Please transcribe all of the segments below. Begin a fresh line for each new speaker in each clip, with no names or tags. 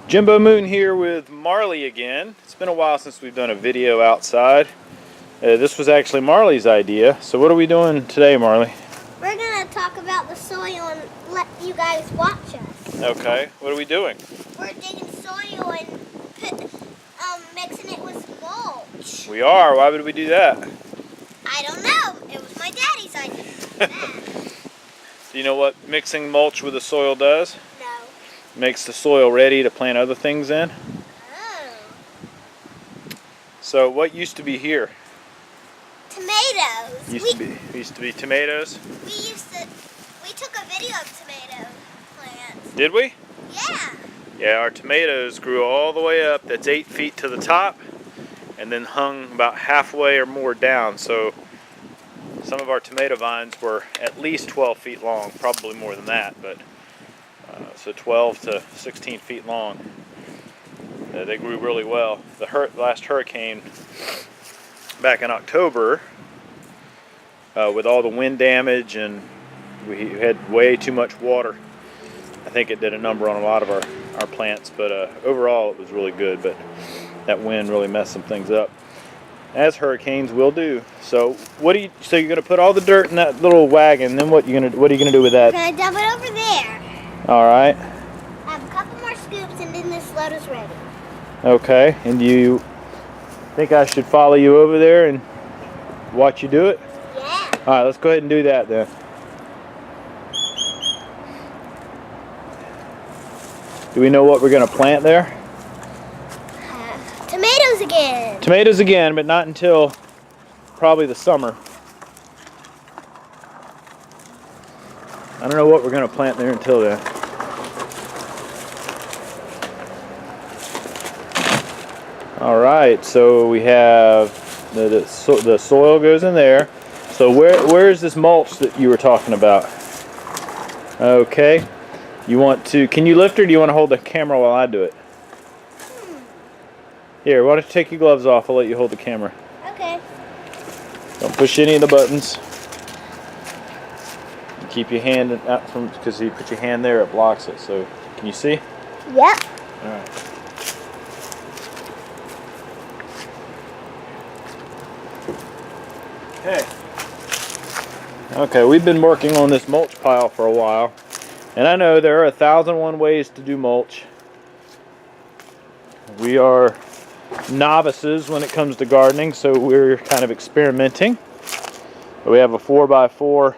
Jimbo Moon here with Marley again. It's been a while since we've done a video outside. This was actually Marley's idea. So what are we doing today, Marley?
We're going to talk about the soil and let you guys watch us.
Okay, what are we doing?
We're digging soil and mixing it with mulch.
We are. Why would we do that?
I don't know. It was my daddy's idea.
Do you know what mixing mulch with the soil does?
No.
Makes the soil ready to plant other things in.
Oh.
So what used to be here?
Tomatoes.
Used to be tomatoes.
We took a video of tomato plants.
Did we?
Yeah.
Yeah, our tomatoes grew all the way up. That's 8 feet to the top, and then hung about halfway or more down. So some of our tomato vines were at least 12 feet long, probably more than that, but so 12 to 16 feet long. They grew really well. The last hurricane back in October, with all the wind damage, and we had way too much water. I think it did a number on a lot of our plants, but overall it was really good, but that wind really messed some things up, as hurricanes will do. So so you're gonna put all the dirt in that little wagon, then what are you gonna do with that?
We're gonna dump it over there.
All right.
I have a couple more scoops and then this load is ready.
Okay, and do you think I should follow you over there and watch you do it?
Yeah.
All right, let's go ahead and do that then. Do we know what we're going to plant there?
Tomatoes again.
Tomatoes again, but not until probably the summer. I don't know what we're going to plant there until then. All right, so we have the soil goes in there. So where is this mulch that you were talking about? Okay. Can you lift, or do you want to hold the camera while I do it? Here, why don't you take your gloves off? I'll let you hold the camera.
Okay.
Don't push any of the buttons. Keep your hand out from, because you put your hand there, it blocks it. So, can you see?
Yep.
All right. Okay, we've been working on this mulch pile for a while. And I know there are 1,001 ways to do mulch. We are novices when it comes to gardening, so we're kind of experimenting. We have a 4x4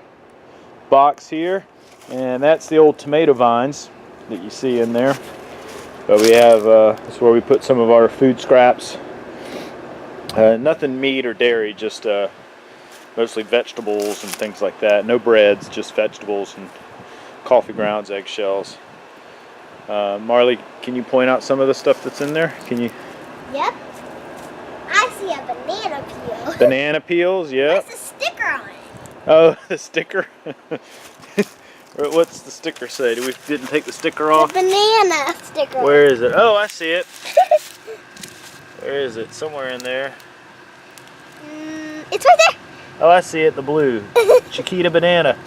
box here, and that's the old tomato vines that you see in there. But we have, that's where we put some of our food scraps. Nothing meat or dairy, just mostly vegetables and things like that. No breads, just vegetables and coffee grounds, eggshells. Marley, can you point out some of the stuff that's in there? Can you?
Yep. I see a banana peel.
Banana peels, yep.
What's the sticker on it?
Oh, the sticker? What's the sticker say? We didn't take the sticker off?
The banana sticker.
Where is it? Oh, I see it. Where is it? Somewhere in there.
It's right there.
Oh, I see it, the blue. Chiquita banana.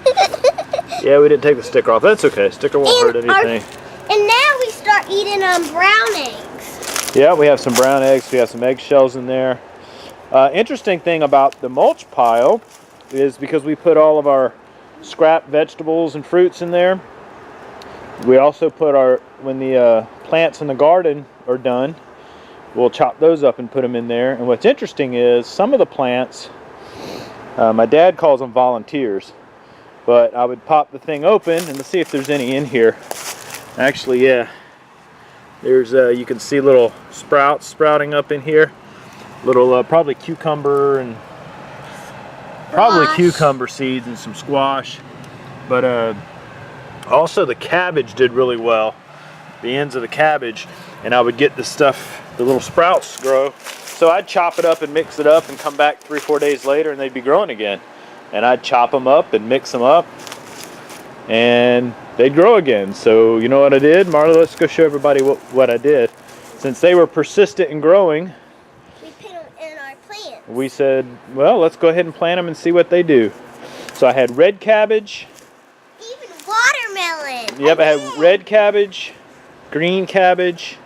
Yeah, we didn't take the sticker off. That's okay. Sticker won't hurt anything.
And now we start eating brown eggs.
Yeah, we have some brown eggs. We have some eggshells in there. Interesting thing about the mulch pile is because we put all of our scrap vegetables and fruits in there, we also put when the plants in the garden are done, we'll chop those up and put them in there. And what's interesting is some of the plants, my dad calls them volunteers, but I would pop the thing open and let's see if there's any in here. Actually, yeah, there's you can see little sprouts sprouting up in here, little probably cucumber and probably cucumber seeds and some squash, but also the cabbage did really well, the ends of the cabbage, and I would get the stuff, the little sprouts grow. So I'd chop it up and mix it up and come back 3-4 days later and they'd be growing again. And I'd chop them up and mix them up and they'd grow again. So you know what I did? Marley, let's go show everybody what I did. Since they were persistent in growing,
we put them in our plants.
We said, well, let's go ahead and plant them and see what they do. So I had red cabbage.
Even watermelon.
Yep, I had red cabbage, green cabbage,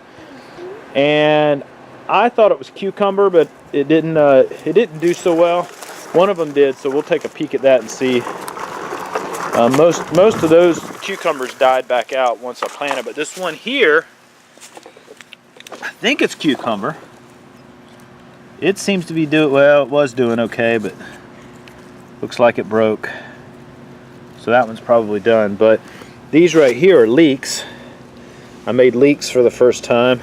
And I thought it was cucumber, but it didn't do so well. One of them did, so we'll take a peek at that and see. Most of those cucumbers died back out once I planted, but this one here, I think it's cucumber. It seems to be well, it was doing okay, but looks like it broke. So that one's probably done. But these right here are leeks. I made leeks for the first time,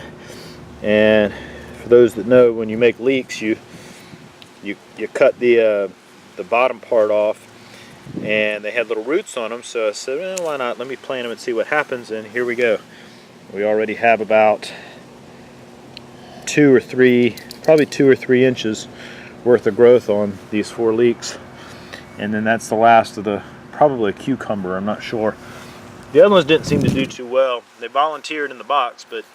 and for those that know, when you make leeks, you cut the bottom part off, and they had little roots on them. So I said, well, why not? Let me plant them and see what happens. And here we go. We already have about 2 or 3, probably 2 or 3 inches worth of growth on these 4 leeks, and then that's the last of the probably a cucumber. I'm not sure. The other ones didn't seem to do too well. They volunteered in the box, but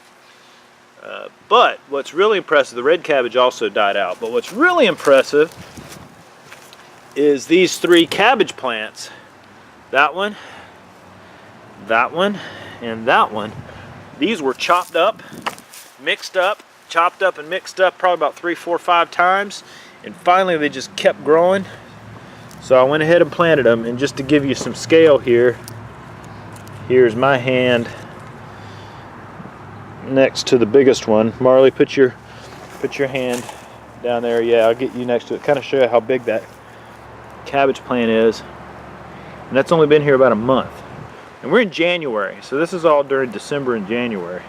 what's really impressive, the red cabbage also died out. But what's really impressive is these 3 cabbage plants. That one, and that one. These were chopped up, mixed up, chopped up and mixed up probably about 3, 4, 5 times, and finally they just kept growing. So I went ahead and planted them, and just to give you some scale here, here's my hand next to the biggest one. Marley, put your hand down there. Yeah, I'll get you next to it, kind of show you how big that cabbage plant is. And that's only been here about a month, and we're in January, so this is all during December and January.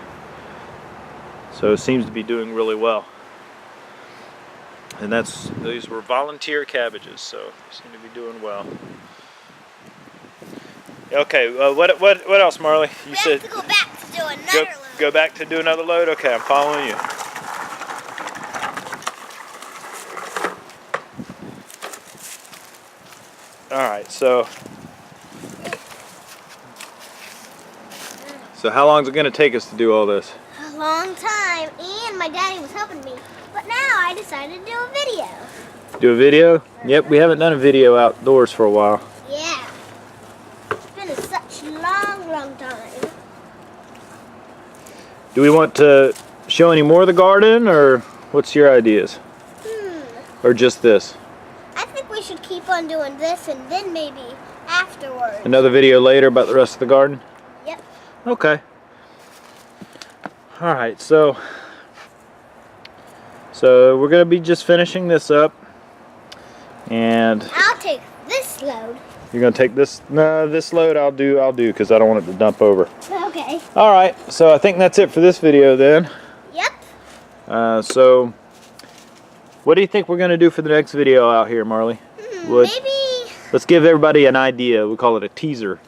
So it seems to be doing really well. And these were volunteer cabbages, so they seem to be doing well. Okay, what else, Marley? You said
have to go back to do another load.
Go back to do another load? Okay, I'm following you. Alright, so how long is it going to take us to do all this?
A long time, and my daddy was helping me. But now I decided to do a video.
Do a video? Yep, we haven't done a video outdoors for a while.
Yeah. It's been such a long time.
Do we want to show any more of the garden, or what's your ideas? Or just this?
I think we should keep on doing this, and then maybe afterwards.
Another video later about the rest of the garden?
Yep.
Okay. Alright, so we're going to be just finishing this up. And
I'll take this load.
You're going to take this? No, this load I'll do because I don't want it to dump over.
Okay.
Alright, so I think that's it for this video then.
Yep.
So what do you think we're going to do for the next video out here, Marley?
Maybe.
Let's give everybody an idea. We call it a teaser.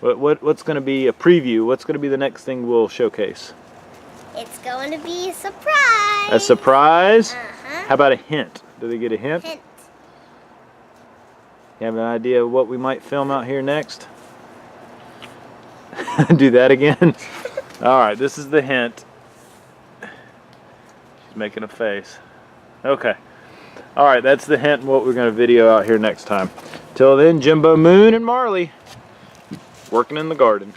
What's going to be a preview? What's going to be the next thing we'll showcase?
It's going to be a surprise.
A surprise?
Uh-huh.
How about a hint? Do they get a hint?
Hint.
You have an idea of what we might film out here next? Do that again? Alright, this is the hint. She's making a face. Okay. Alright, that's the hint and what we're going to video out here next time. Till then, Jimbo Moon and Marley working in the garden.